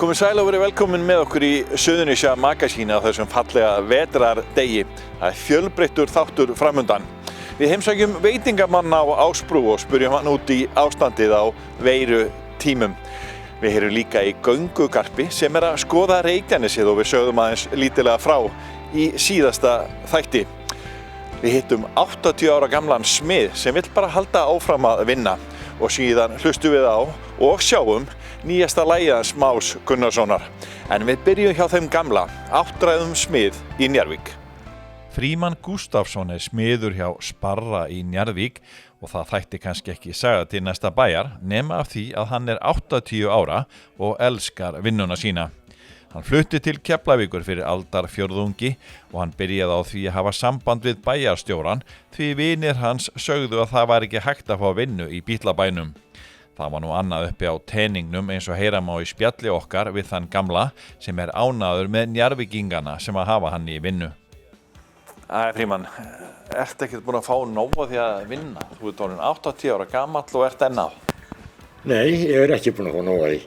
Komið sæl og verið velkomin með okkur í Suðurnesja Magasíni á þessum fallega vetrardegi. Það fjölbreyttur þáttur framundan. Við heimsækjum veitingamann á Ásbrú og spurjum hann út í ástandið á veirutímum. Við heyrum líka í göngugarpi sem að skoða Reykjanesið og við sögðum aðeins lítilega frá í síðasta þætti. Við hittum 80 ára gamlan smið sem vill bara halda áfram að vinna og síðan hlustum við á og sjáum nýjasta lagið hans Más Gunnarssonar. En við byrjum hjá þeim gamla, áttræðum smið í Njarðvík. Frímann Gústafsson smiður hjá Sparra í Njarðvík og það þætti kannski ekki saga til næsta bæjar nema af því að hann 80 ára og elskar vinnuna sína. Hann flutti til Keflavíkur fyrir aldarfjórðungi og hann byrjaði á því að hafa samband við bæjarstjóran því vinir hans sögðu að það var ekki hægt að fá vinnu í Bítlabænum. Það var nú annað uppi á teningnum eins og heyra má í spjalli okkar við þann gamla sem ánægður með Njarðvíkingana sem að hafa hann í vinnu. Frímann, ertu ekkert búinn að fá nóg af því að vinna? Þú ert orðinn 80 ára gamall og ert enn á. Nei, ég ekki búinn að fá nóg af því.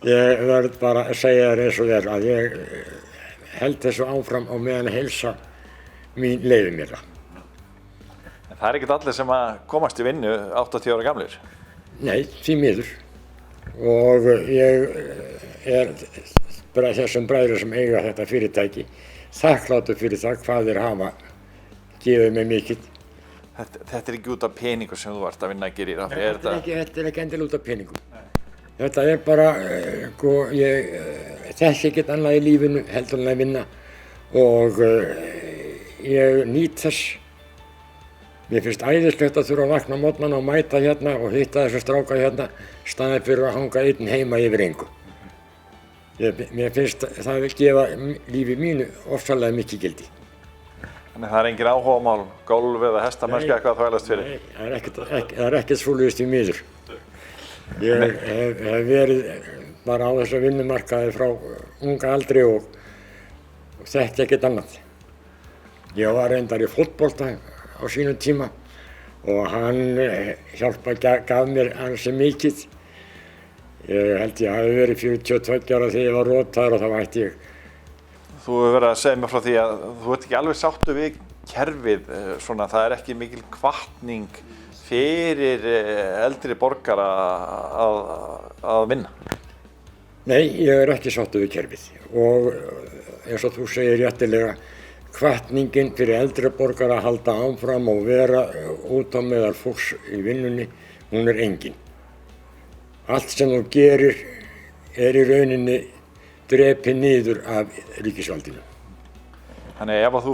Ég verð bara að segja þér eins og þér að ég held þessu áfram á meðan heilsa mín leyfir mér það. En það ekkert allir sem að komast í vinnu 80 ára gamlir? Nei, því miður. Og ég bara þessum bræður sem eiga þetta fyrirtæki þakkláttur fyrir það hvað þeir hafa gefið mig mikið. Þetta ekki út af peningur sem þú ert að vinna að gera í? Þetta ekki endilega út af peningum. Þetta bara, ég þekki ekkert annað í lífinu heldur en að vinna og ég nýt þess. Mér finnst æðislegt að þurfa að vakna á morgnana og mæta hérna og hitta þessu stráka hérna staðið fyrir að hanga einn heima yfir engu. Mér finnst það gefa lífi mínu ofsalega mikið gildi. Þannig það engin áhugamál, golf eða hestamennska eitthvað að þvælast fyrir? Nei, það ekkert svoleiðis í miður. Ég hef verið bara á þessu vinnumarkaði frá unga aldri og þekki ekkert annað. Ég var reyndar í fótbolta á sínum tíma og hann gaf mér ansi mikið. Ég held ég hafi verið 42 ára þegar ég var rotaður og þá ætti ég. Þú hefur verið að segja mér frá því að þú ert ekki alveg sáttur við kerfið, svona það ekki mikil hvatning fyrir eldri borgara að vinna? Nei, ég ekki sáttur við kerfið og eins og þú segir réttilega, hvatningin fyrir eldri borgara að halda áfram og vera út á meðal fólks í vinnunni, hún engin. Allt sem þú gerir í rauninni drepið niður af ríkisvaldinu. Þannig ef þú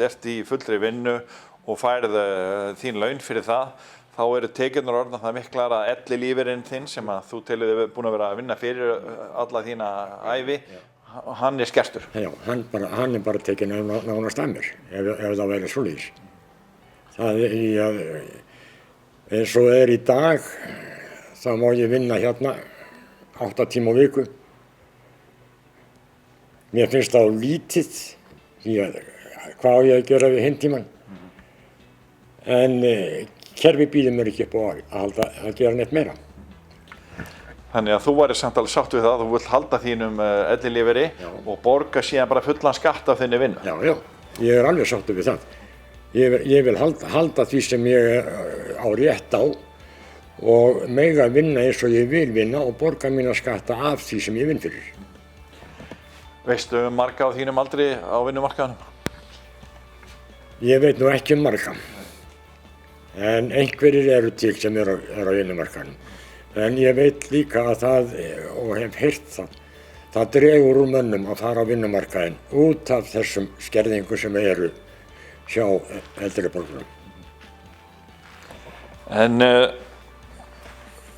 ert í fullri vinnu og færð þín laun fyrir það, þá eru tekjurnar orðnar það miklar að ellilífeyrinn þinn sem að þú telur þig búin að vera að vinna fyrir alla þína ævi, hann skertur. Já, hann bara tekinn nánast af mér, ef það væri svoleiðis. Það eins og í dag, þá má ég vinna hérna 8 tíma á viku. Mér finnst það lítið, því að hvað á ég að gera við hinn tíman? En kerfi býður mér ekki upp á að gera neitt meira. Þannig að þú væri samt alveg sátt við það að þú vilt halda þínum ellilífeyri og borga síðan bara fullan skatt af þinni vinnu. Já, ég alveg sáttur við það. Ég vil halda því sem ég á rétt á og mega vinna eins og ég vil vinna og borga mína skatta af því sem ég vinn fyrir. Veistu marga á þínum aldri á vinnumarkaðnum? Ég veit nú ekki marga. En einhverjir eru til sem eru á vinnumarkaðnum. En ég veit líka að það, og hef heyrt það dregur úr mönnum að fara á vinnumarkaðinn út af þessum skerðingum sem eru hjá eldri borgurum. En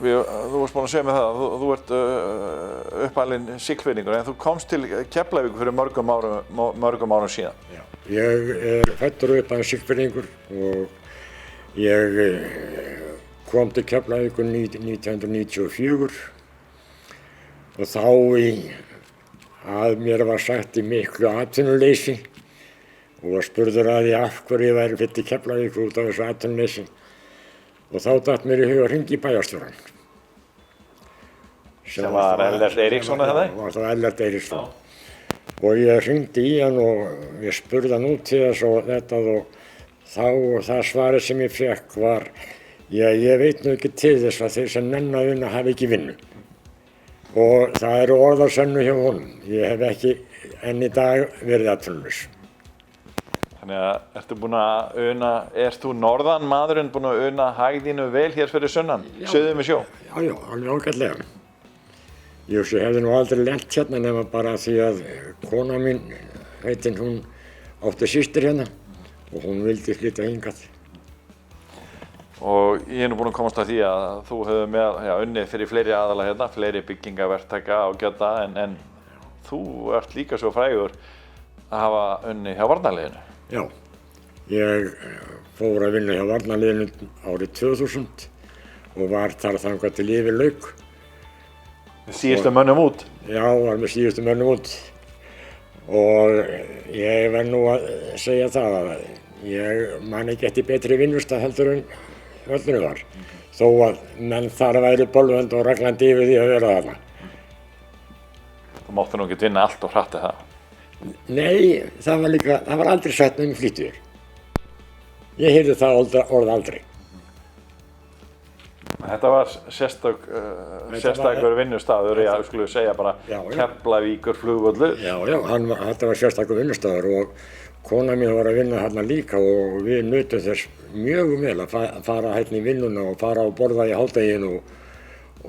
þú varst búinn að segja mig það að þú ert uppalinn Siglfirðingur en þú komst til Keflavíkur fyrir mörgum árum síðan. Já, ég fæddur og uppalinn Siglfirðingur og ég kom til Keflavíkur 1994 og þá að mér var sagt í miklu atvinnuleysi og spurður að ég af hverju ég væri flytt til Keflavíkur út af þessu atvinnuleysi og þá datt mér í hug að hringja í bæjarstjórann Sem var Ellert Eiríksson eða það? Var það Ellert Eiríksson. Og ég hringdi í hann og ég spurði hann út til þess og þetta og það svarið sem ég fékk var ég veit nú ekki til þess að þeir sem nenna að vinna hafi ekki vinnu. Og það eru orðarsönnu hjá honum. Ég hef ekki enn í dag verið atvinnulaus. Þannig að ertu búinn að ert þú norðan maðurinn búinn að una hægðínu vel hér fyrir sunnan, suður með sjó? Já, alveg ágætlega. Ég hefði nú aldrei lent hérna nema bara því að kona mín, heitin, hún átti systir hérna og hún vildi flytja hingað. Og ég nú búinn að komast að því að þú hefur unnið fyrir fleiri aðala hérna, fleiri byggingaverktaka á Gjödda en þú ert líka svo frægur að hafa unnið hjá varnarliðinu. Já, ég fór að vinna hjá varnarliðinu árið 2000 og var þar þangað til yfir lauk. Síðustu mönnum út? Já, var með síðustu mönnum út. Og ég verð nú að segja það að ég man ekki eftir betri vinnustað heldur en völlurinn var. Þó að menn þar væri bölvönd og raglandi yfir því að vera þarna. Þú máttu nú ekki vinna allt og hratt það? Nei, það var aldrei sagt með mig flýttuður. Ég heyrði það orð aldrei. Þetta var sérstakur vinnustaður, ég skulle segja bara Keflavíkur flugvöllur. Já, þetta var sérstakur vinnustaður og kona mín var að vinna hérna líka og við nutum þess mjög vel að fara hérna í vinnuna og fara og borða í hádeginu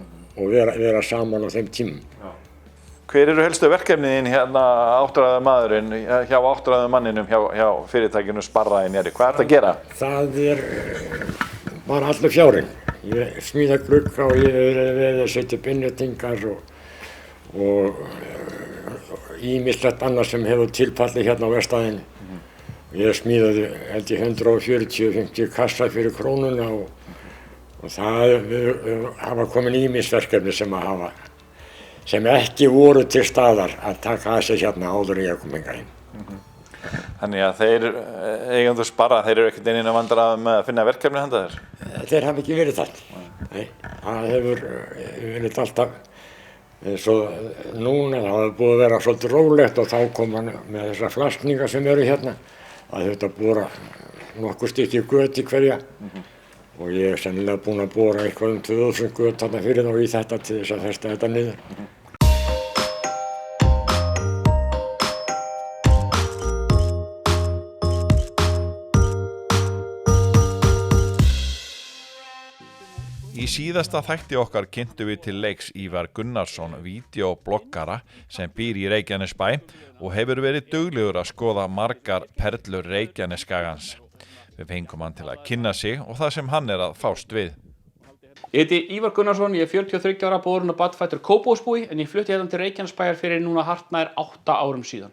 og vera saman á þeim tímum. Hver eru helstu verkefniðin hérna áttræðumadurinn, hjá áttræðumanninum hjá fyrirtækinu Sparra í Njarðvík? Hvað er þetta að gera? Það bara allur fjárinn. Ég smíða glugga og ég hef verið að setja upp innréttingar og ýmislegt annað sem hefur tilfallið hérna á Vestæðinni. Ég smíðaði held ég 140-150 kassa fyrir krónuna og það hafa komin ýmisverkefni sem ekki voru til staðar að taka að sig hérna áður en ég kom hingað inn. Þannig að þeir eigendur Sparra, þeir eru ekkert einnig að vandræða með að finna verkefni handa þér? Þeir hafa ekki verið þar. Nei, það hefur verið alltaf eins og núna, það hefur búið að vera svolítið rólegt og þá kom hann með þessar flaskningar sem eru hérna að þetta bora nokkur stykki göt í hverja og ég er sennilega búinn að bora eitthvað 2000 göt þarna fyrir þá í þetta til þess að festa þetta niður. Í síðasta þætti okkar kynntum við til leiks Ívar Gunnarsson, vídeobloggara sem býr í Reykjanesbæ og hefur verið duglegur að skoða margar perlur Reykjanesskagans. Við fengum hann til að kynna sig og það sem hann er að fást við. Ég heiti Ívar Gunnarsson, ég er 43 ára, borinn og barnfæddur Kópavogsbúi en ég flutti hérna til Reykjanesbæjar fyrir núna hartnær 8 árum síðan.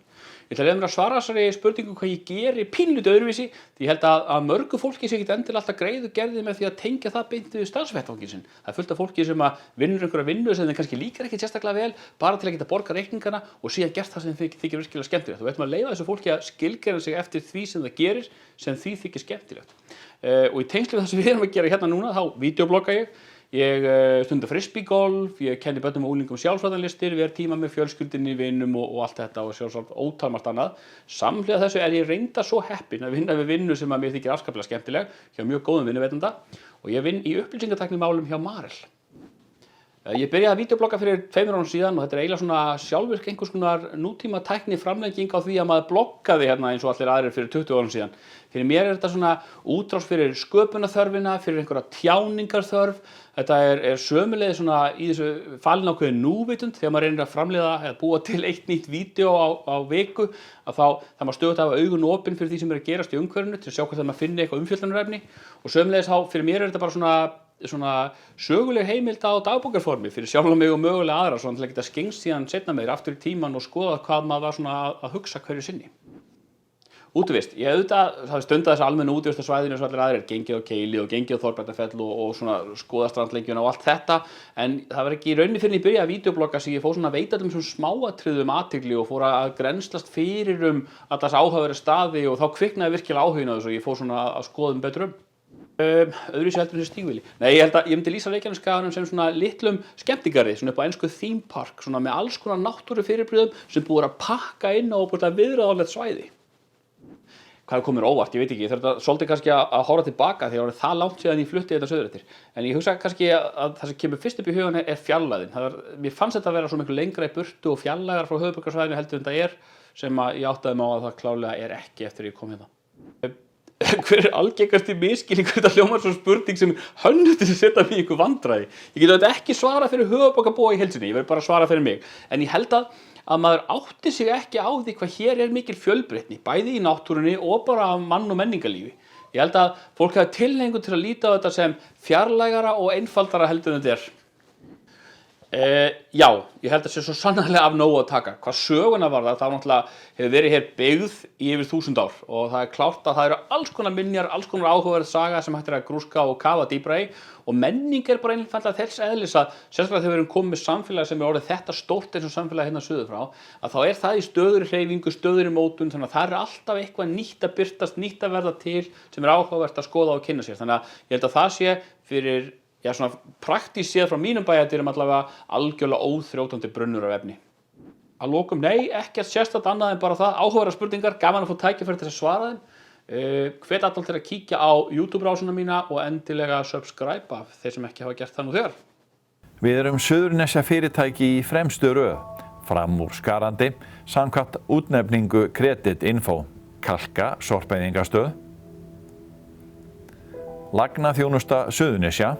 Ég ætla að leyfa mér að svara þessari spurningu hvað ég geri pínlítið öðruvísi því ég held að mörgu fólki sé ekkert endilega alltaf greiðu gerði með því að tengja það beint við starfsvettvanginn sinn. Það er fullt af fólki sem vinnur einhverja vinnu sem þeim kannski líkar ekki sérstaklega vel bara til að geta borga reikningana og síðan gert það sem þeim þykir virkilega skemmtilegt. Þú veit maður að leyfa þessu fólki að skilgreina sig eftir því sem það gerir sem því þykir skemmtilegt. Og í tengslum það sem við erum að gera hérna núna þá vídeoblogga ég stunda frisbeegolf, ég kenni börnum og unglingum sjálfsvarnarlistir, við tíma með fjölskyldunni, vinum og allt þetta og sjálfsagt ótalmargt annað. Samhliða þessu er ég reynda svo heppinn að vinna við vinnu sem að mér þykir afskaplega skemmtileg hjá mjög góðum vinnuveitanda og ég vinn í upplýsingatæknimálum hjá Marel. Ég byrjaði að vídeoblogga fyrir 2 árum síðan og þetta er eiginlega svona sjálfvirk einhvers konar nútíma tækni framlenging á því að maður bloggaði hérna eins og allir aðrir fyrir 20 árum síðan. Fyrir mér er þetta svona útrás fyrir sköpunarþörfina, fyrir einhverja tjáningarþörf. Þetta er sömuleiðis svona í þessu falin ákveðin núvitund þegar maður reynir að framleiða eða búa til eitt nýtt vídeo á viku að þá maður stöðugt að hafa augun opin fyrir því sem er að gerast í umhverfinu til að sjá hvort maður finni eitthvað umfjöllunarefni og sömuleiðis fyrir mér er þetta bara svona söguleg heimild á dagbókarformi fyrir sjálfan mig og mögulega aðra svona til að geta skengst síðan seinna meir aftur í tíman og skoða hvað maður var svona að hugsa hverju sinni. Útivist, ég auðvitað stundað þess almennu útivistarsvæðinu eins og allir aðrir, gengið á Keili og gengið á Þorbjarnarfell og svona skoða strandlengjuna og allt þetta en það var ekki í rauninni fyrir en ég byrjaði að vídeoblogga sem ég fór svona að veita allum svona smáatriðum athygli og fór að grennslast fyrir alla þess áhugaverðu staði og þá kviknaði virkilega áhuginn á þessu og ég fór svona að skoða betur Öðruvísi heldur en þessi stígvéli. Nei, ég myndi lýsa Reykjanesskaganum sem svona litlum skemmtigarði, svona upp á ensku theme park, svona með alls konar náttúrufyrirbrigðum sem búið að pakka inn á viðráðanlegt svæði. Hvað kom mér óvart, ég veit ekki, ég þarf svolítið kannski að horfa tilbaka því að það langt síðan ég flutti þetta suður eftir. En ég hugsa kannski að það sem kemur fyrst upp í hugan fjarlægðin. Mér fannst þetta að vera svo miklu lengra í burtu og fjarlægar frá höfuðborgarsvæðinu heldur en það sem að ég áttaði mig á að það klárlega ekki eftir ég kom hérna. Hver algengasti misskilningur þetta hljómar svo spurning sem hönnuð til að setja mig í einhver vandræði. Ég get auðvitað ekki svara fyrir höfuðborgarbúa í heild sinni, ég verð bara að svara fyrir mig. En ég held að maður átti sig ekki á því hvað hér mikil fjölbreytni, bæði í náttúrunni og bara mann- og menningarlífi. Ég held að fólk hafi tilhneigingu til að líta á þetta sem fjarlægara og einfaldara heldur en þetta Já, ég held að sé svo sannarlega af nógu að taka. Hvað söguna varðar, þá náttúrulega hefur verið hér byggð í yfir 1000 ár og það klárt að það eru alls konar minjar, alls konar áhugaverð saga sem hægt að grúska og kafa dýpra í og menning bara einfaldlega þess eðlis að sérstaklega þegar við erum komið með samfélag sem orðið þetta stórt eins og samfélag hérna suður frá að þá það í stöðugri hreyfingu, stöðugri mótun þannig að það alltaf eitthvað nýtt að birtast, nýtt að verða til sem áhugavert að skoða og kynna sér. Þannig að ég held að það sé fyrir svona praktískt séð frá mínum bæjardyrum allavega algjörlega óþrjótandi brunnur af efni. Að lokum, nei, ekkert sérstakt annað en bara það, áhugaverðar spurningar, gaman að fá tækifæri til að svara þeim. Hvet alltaf til að kíkja á YouTube-rásuna mína og endilega subscribe þeir sem ekki hafa gert það nú þegar. Við erum Suðurnesja fyrirtæki í fremstu röð, framúrskarandi, samkvæmt útnefningu Credit Info, Kalka sorpeyðingastöð, Lagnaþjónusta Suðurnesja,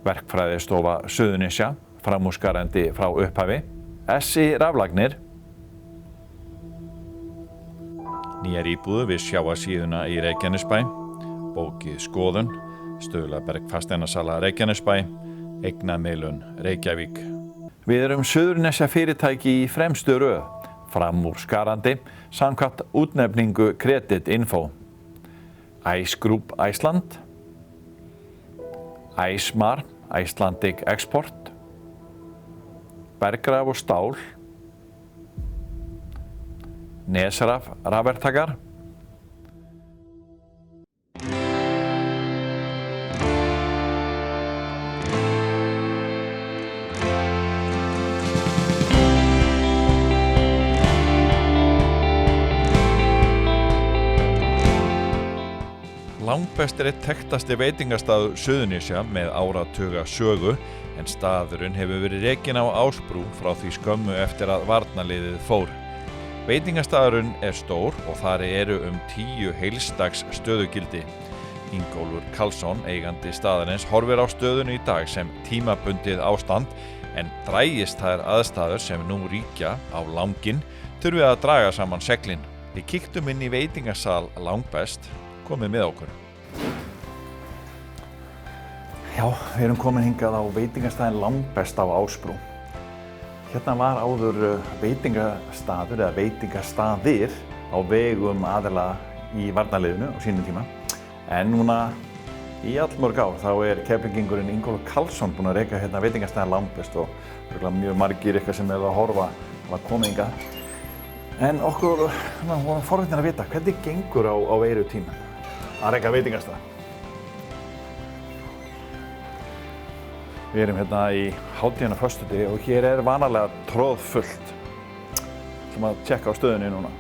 Verkfræðistofa Suðurnesja, framúrskarandi frá upphafi, SI Raflagnir, nýjar íbúðir við sjávarsíðuna í Reykjanesbæ, bókið Skoðun, Stuðlaberg fasteignasala Reykjanesbæ, eignamiðlun Reykjavík. Við erum Suðurnesja fyrirtæki í fremstu röð, framúrskarandi, samkvæmt útnefningu Credit Info, Ice Group Iceland, Æsmar, Icelandic Export, Bergraf og Stál, Nesraf rafverktakar, Langbest einn þekktasti veitingastaður Suðurnesja með áratuga sögu en staðurinn hefur verið rekinn á Ásbrú frá því skömmu eftir að varnarliðið fór. Veitingastaðurinn stór og þar eru 10 heilsdags stöðugildi. Ingólfur Karlsson, eigandi staðarins, horfir á stöðunni í dag sem tímabundið ástand en drægist þær aðstæður sem nú ríkja á Langinn þurfið að draga saman seglin. Við kíktum inn í veitingasal Langbest, komið með okkur. Já, við erum komin hingað á veitingastæðin Langbest á Ásbrú. Hérna var áður veitingastaður eða veitingastaðir á vegum aðila í varnarliðinu á sínum tíma. En núna í allmörg ár þá Keflvíkingurinn Ingólfur Karlsson búinn að reka hérna veitingastæðin Langbest og mjög margir eitthvað sem að horfa að koma hingað. En okkur vorum forvitnir að vita hvernig gengur á veiru tíma að reka veitingastað. Við erum hérna í hátíðina föstudegi og hér vanalega troðfullt. Við ætlum að tjekka á stöðunni núna.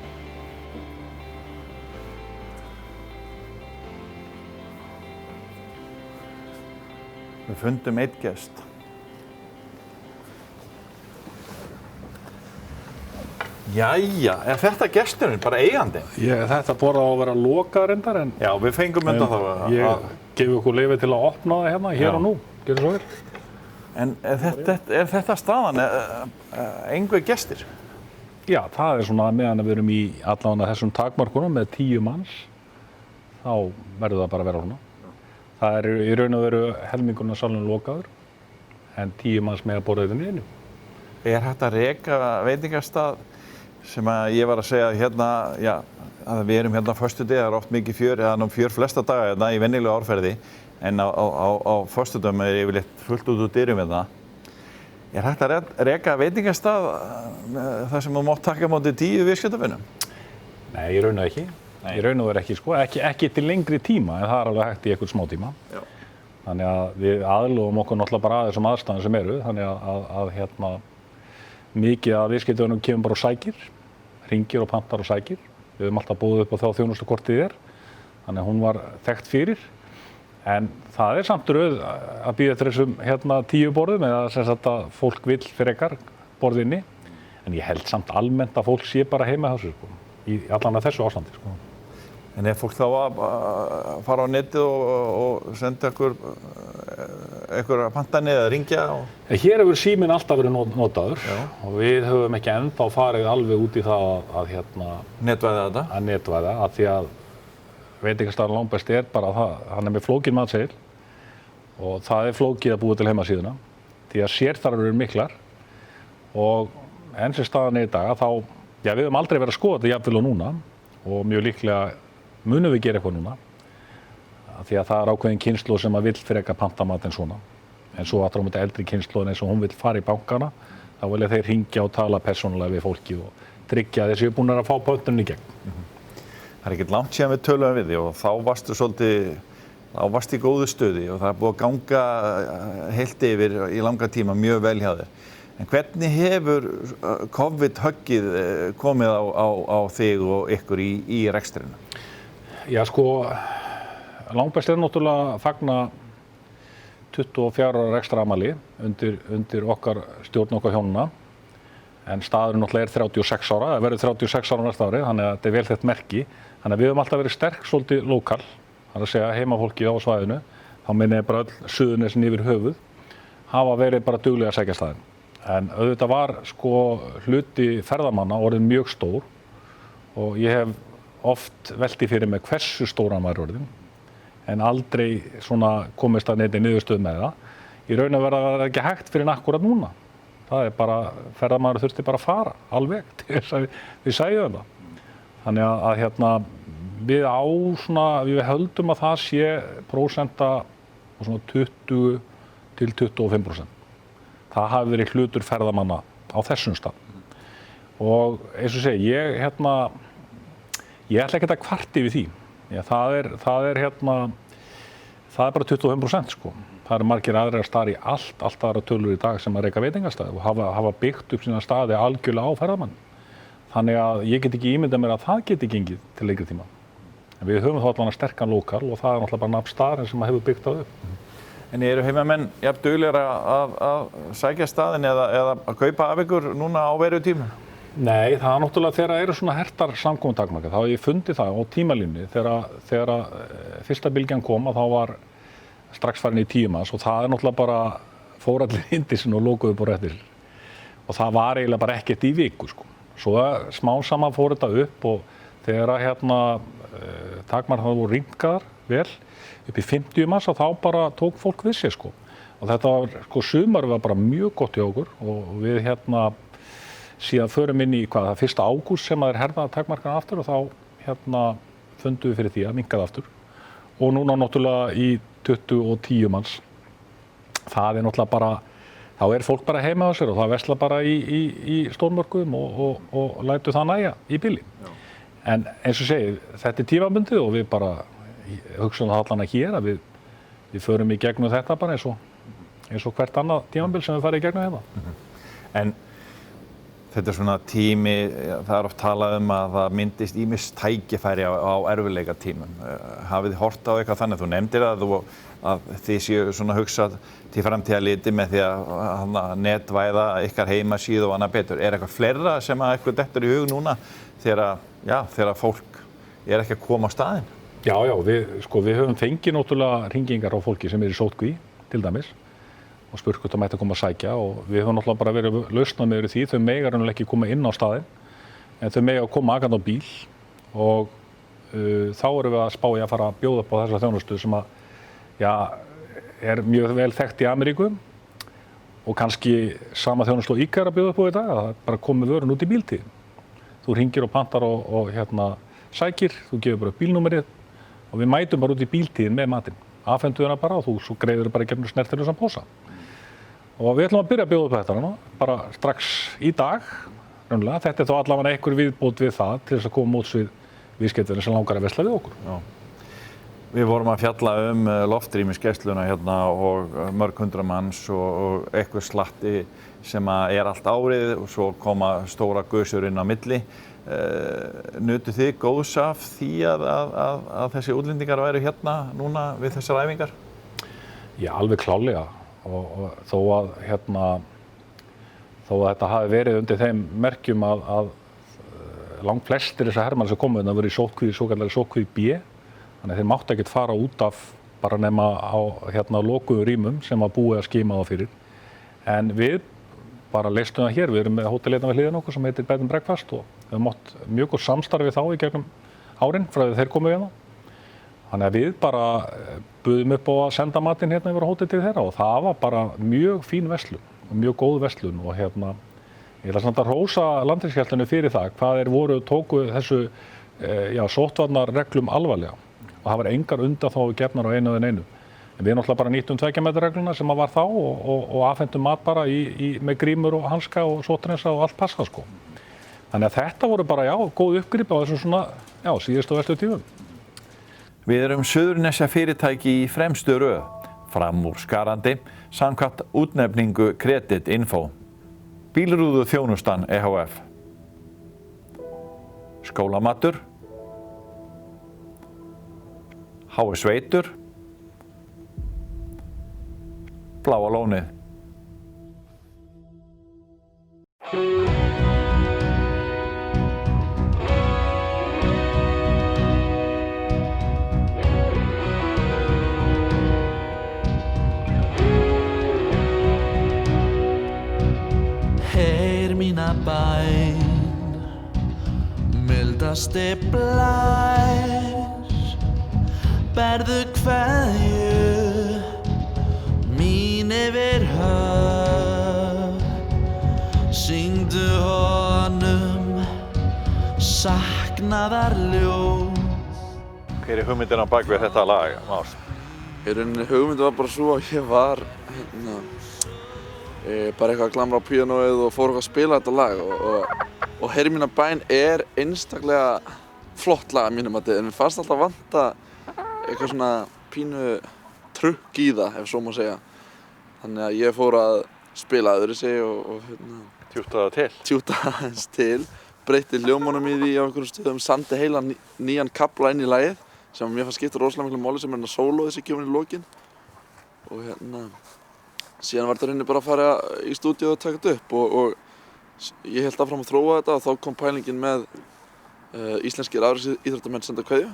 Við fundum einn gest. Jæja, þetta gesturinn, bara eigandinn? Þetta borða á að vera lokað reyndar en já, við fengum undan þá ég gefi ykkur leyfi til að opna það hérna, hér og nú. Gjörðu svo vel. En þetta staðan einhver gestir? Já, það svona meðan við erum í allavega þessum takmörkunum með 10 manns, þá verður það bara að vera svona. Það í raun og veru helmingurinn af salnum lokaður, en 10 manns með að borða þetta niður. Hægt að reka veitingastað sem að ég var að segja hérna, já, að við erum hérna á föstudegi, það oft mikið fjör, eða fjör flesta daga hérna í venjulegu árferði, en á föstudögum yfirleitt fullt út úr dyrum hérna. Hægt að reka veitingastað þar sem þú mátt taka á móti 10 viðskiptavinum? Nei, í raun og ekki. Í raun og veru ekki, sko, ekki til lengri tíma, en það alveg hægt í einhvern smá tíma. Já. Þannig að við aðlugum okkur náttúrulega bara að þessum aðstæðum sem eru, þannig að mikið af viðskiptunum kemur bara og sækir, hringir og pantar og sækir. Við höfum alltaf búið upp á þá þjónustu hvort þið þannig að hún var þekkt fyrir. En það samt röð að bíða eftir þessum 10 borðum eða sem sagt að fólk vill frekar borðinni. En ég held samt almennt að fólk sé bara heima hjá sér, sko, í allan að þessu ástandi, sko. En fólk þá að fara á netið og senda einhver pantanir eða ringja? Hér hefur síminn alltaf verið notaður og við höfum ekki ennþá farið alveg út í það að netvæða þetta? Að netvæða, að því að veitingastaðurinn Langbest bara það, hann með flókin matseðil og það flókið að búa til heimasíðuna því að sérþarfir eru miklar og enn sem staðan í dag þá, við höfum aldrei verið að skoða þetta jafnvel og núna og mjög líklega munum við gera eitthvað núna því að það ákveðin kynslóð sem að vill freka pantamat en svona en svo aftur á móti eldri kynslóðin eins og hún vill fara í bankana þá vilja þeir hringja og tala persónulega við fólki og tryggja að þeir séu búin að fá pöntunni í gegn. Það ekkert langt síðan við töluðum við þig og þá varstu í góðu stöði og það búið að ganga heilt yfir í langa tíma mjög vel hjá þér. En hvernig hefur COVID-höggið komið á þig og ykkur í rekstrinu? Já, sko, Langbest náttúrulega fagna 24 ára rekstrarafmæli undir okkar stjórn okkar hjónanna. En staðurinn náttúrulega 36 ára, það verður 36 ára næsta ári, þannig að þetta vel þett merki. Þannig að við höfum alltaf verið sterk svolítið lokal, það að segja heimafólki á svæðinu. Þá minni ég bara öll Suðurnesin yfir höfuð, hafa verið bara duglega að sækja staðinn. En auðvitað var sko hluti ferðamanna orðinn mjög stór og ég hef oft velti fyrir mig hversu stóran var orðinn en aldrei svona komist að neitt niðurstöðu með það. Í raun og veru var það ekki hægt fyrir akkúrat núna. Það bara, ferðamaður þurfti bara að fara alveg til þess að við sæjum það. Þannig að við höldum að það sé prósenta svona 20 til 25%. Það hafi verið hlutur ferðamanna á þessum stað. Og eins og segi, ég ætla ekki að kvarta yfir því. Það er bara 25%, sko. Það eru margir aðrir staðir í allt aðra tölur í dag sem að reka veitingastaði og hafa byggt upp sína staði algjörlega á ferðamann. Þannig að ég get ekki ímyndað mér að það geti gengið til lengri tíma. En við höfum þá allavega sterkan lokal og það náttúrulega bara nafn staðarinn sem hefur byggt það upp. En eru heimamenn jafn duglegir að sækja staðinn eða að kaupa af ykkur núna á verutíma? Nei, það náttúrulega þegar eru svona hertar samkomutakmarka, þá hef ég fundið það á tímalínni þegar fyrsta bylgjan kom að þá var strax farin í 10 manns og það náttúrulega bara fór allir indi sinni og lokuðu bara eftir. Og það var eiginlega bara ekkert í viku, sko. Svo smá saman fór þetta upp og þegar takmarkarnir voru rýmkaðar vel upp í 50 manns og þá bara tók fólk við sér, sko. Og þetta var, sko, sumarið var bara mjög gott hjá okkur og við síðan förum inn í það 1. ágúst sem það herða takmarkarnir aftur og þá fundum við fyrir því að minnkaði aftur. Og núna náttúrulega í 20 og 10 manns. Það náttúrulega bara, þá fólk bara heima á sér og það versla bara í stórmörkuðum og lætur það nægja í bili. En eins og segi, þetta tímabundið og við bara hugsaum það allan að hér að við förum í gegnum þetta bara eins og hvert annað tímabil sem við farið í gegnum þetta. En þetta svona tími, það oft talað að það myndist ýmis tækifæri á erfiðleika tímum. Hafið þið hort á eitthvað þannig? Þú nefndir að þið séu svona hugsað til framtíðarliti með því að netvæða ykkar heimasíðu og annað betur. Eitthvað fleira sem að eitthvað dettur í hug núna þegar fólk ekki að koma á staðinn? Já, við höfum fengið náttúrulega hringingar á fólki sem í sóttkví, til dæmis, og spurt hvort það mætti að koma að sækja og við höfum náttúrulega bara verið lausnað með því, þau mega raunverulega ekki koma inn á staðinn, en þau mega að koma akandi á bíl og þá erum við að spá í að fara að bjóða upp á þessa þjónustu sem er mjög vel þekkt í Ameríku og kannski sama þjónustu og IKEA er að bjóða upp á í dag, að það bara komið vörun út í bíltíð. Þú hringir og pantar og sækir, þú gefur bara bílnúmerið og við mætum bara út í bíltíðin með matinn. Afhentu hana bara og þú svo greiður bara gegnum snertilausan pósa. Og við ætlum að byrja að bjóða upp þetta bara strax í dag, raunlega. Þetta þá allavega einhver viðbót við það til þess að koma móts við viðskiptavin sem langar að versla við okkur. Já. Við vorum að fjalla loftrýmisgæsluna hérna og mörg 100 manns og eitthvað slatti sem allt árið og svo koma stóra gusur inn á milli. Nutu þið góðs af því að þessi útlendingar væru hérna núna við þessar æfingar? Já, alveg klárlega og þó að þetta hafi verið undir þeim merkjum að langt flestir þessar hermann sem komu voru í sóttkví, svokallaðri sóttkví B. Þannig að þeir máttu ekkert fara út af bara nema á lokuðum rýmum sem var búið að skima þá fyrir. En við bara leystum það hér. Við erum með hótelið við hliðina okkur sem heitir Bed and Breakfast og við höfum átt mjög góð samstarf við þá í gegnum árin frá því þeir komu hérna. Þannig að við bara buðum upp á að senda matinn hérna yfir á hótelið til þeirra og það var bara mjög fín verslun og mjög góð verslun og ég ætla samt að hrósa Landhelgisgæslunni fyrir það hvað tóku þessu sóttvarnarreglum alvarlega. Og það var engar undanþágur gefnar á einu. En við náttúrulega bara nýttum 2 metra regluna sem var þá og afhentum mat bara með grímur og hanska og sóttrensa og allt passa sko. Þannig að þetta voru bara góð uppgrip á þessum síðustu og verstu tímum. Við erum Suðurnesja fyrirtæki í fremstu röð, framúrskarandi, samkvæmt útnefningu Credit Info. Bílrúðu þjónustan EHF. Skólamatur. HS Veitur, Bláa lónið. Heyr mína bæn, mildasti blær, berðu kveðju mín yfir höf, syngdu honum saknaðarljóð. Hver hugmyndin á bak við þetta lag, Más? Í rauninni hugmyndin var bara svo að ég var bara eitthvað að glamra á píanóið og fór að spila þetta lag og Heyr mína bæn einstaklega flott lag að mínum mati en mér fannst alltaf vanta eitthvað svona pínu trukk í það, ef svo má segja. Þannig að ég fór að spila öðruvísi og Tjúta það til, breytti hljómunum í því á einhverjum stöðum, samdi heilan nýjan kafla inn í lagið sem mér fannst skipta rosalega miklu máli sem sólóið sem kemur í lokin. Og síðan var þetta rauninni bara að fara í stúdíu og taka þetta upp og ég hélt áfram að þróa þetta og þá kom pælingin með íslenskir afreksíþróttamenn senda kveðju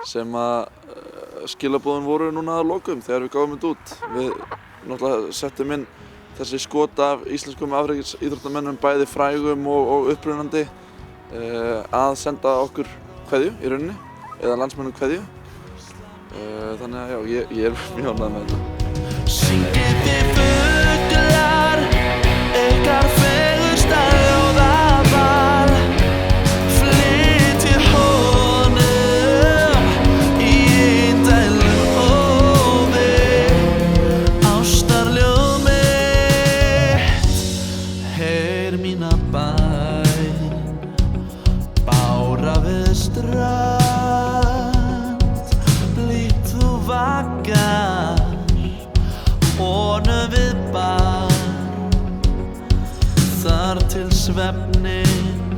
sem að skilaboðin voru núna að lokum þegar við gáfum þetta út. Við náttúrulega settum inn þessi skot af íslenskum afreksíþróttamennum bæði frægum og upprunandi að senda okkur kveðju í rauninni eða landsmönnum kveðju. Þannig að já, ég er mjög ánægður með þetta. Syngið þið fuglar, ykkar fegursta ljóðaval, flytjið honum í indælum hófi, ástarljóð mitt, heyr mína bæn, bára við strönd, blítt þú vaggar, honum við barn, þar til svefninn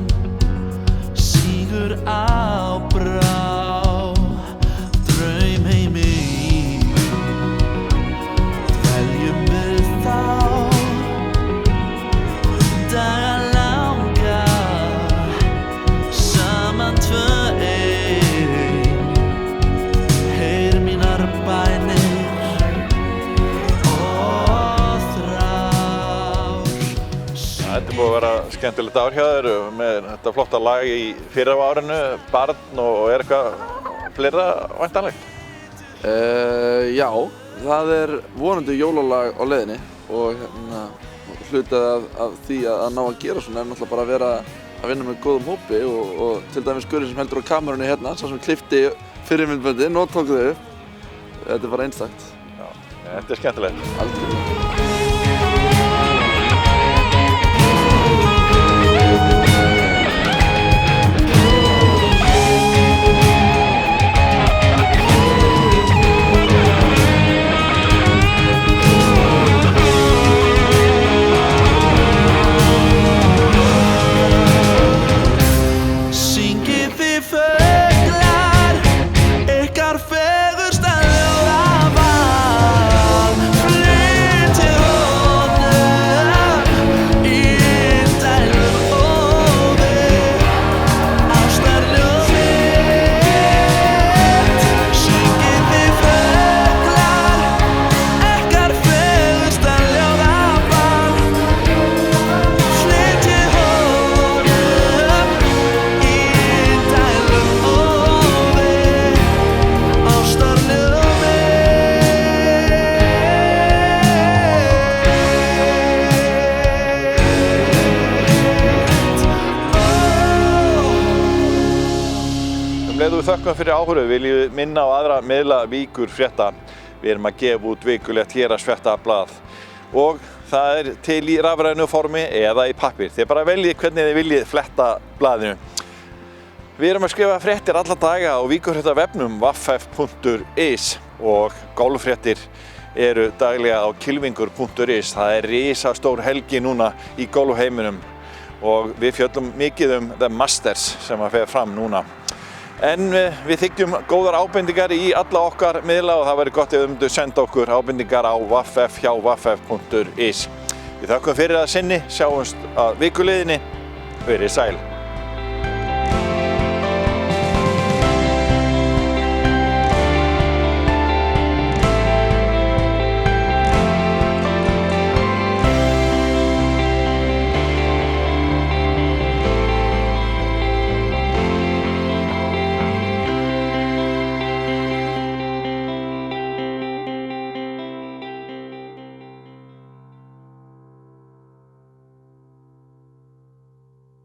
sígur á brá, draumheimi í, dveljum við þá, daga langa, saman tvö ein, heyr mínar bænir, Þetta búið að vera skemmtilegt ár hjá þér með þetta flotta lag í fyrra árinu, barn og eitthvað fleira væntanlegt? Já, það er vonandi jólalag á leiðinni og hlutað af því að ná að gera svona er náttúrulega bara að vera að vinna með góðum hópi og til dæmis Gurri sem heldur á kamerunni hérna, sá sem klippti fyrir myndböndin og tók þau upp. Þetta er bara einstakt. Já, þetta er skemmtilegt. Aldrei. þökkum fyrir áhorfið. Viljum við minna á aðra miðla Víkur frétta. Við erum að gefa út vikulegt héraðsfréttablað og það er til í rafrænu formi eða í pappír. Þið bara veljið hvernig þið viljið fletta blaðinu. Við erum að skrifa fréttir alla daga á Víkurfréttavefnum vaff.is og golffréttir eru daglega á kylfingur.is. Það er risastór helgi núna í golfheiminum og við fjöllum mikið The Masters sem að fer fram núna. En við þiggjum góðar ábendingar í alla okkar miðla og það væri gott ef þið myndu senda okkur ábendingar á vaff hjá vaff.is. Við þökkum fyrir að sinni, sjáumst að vikuleiðinni. Verið sæl.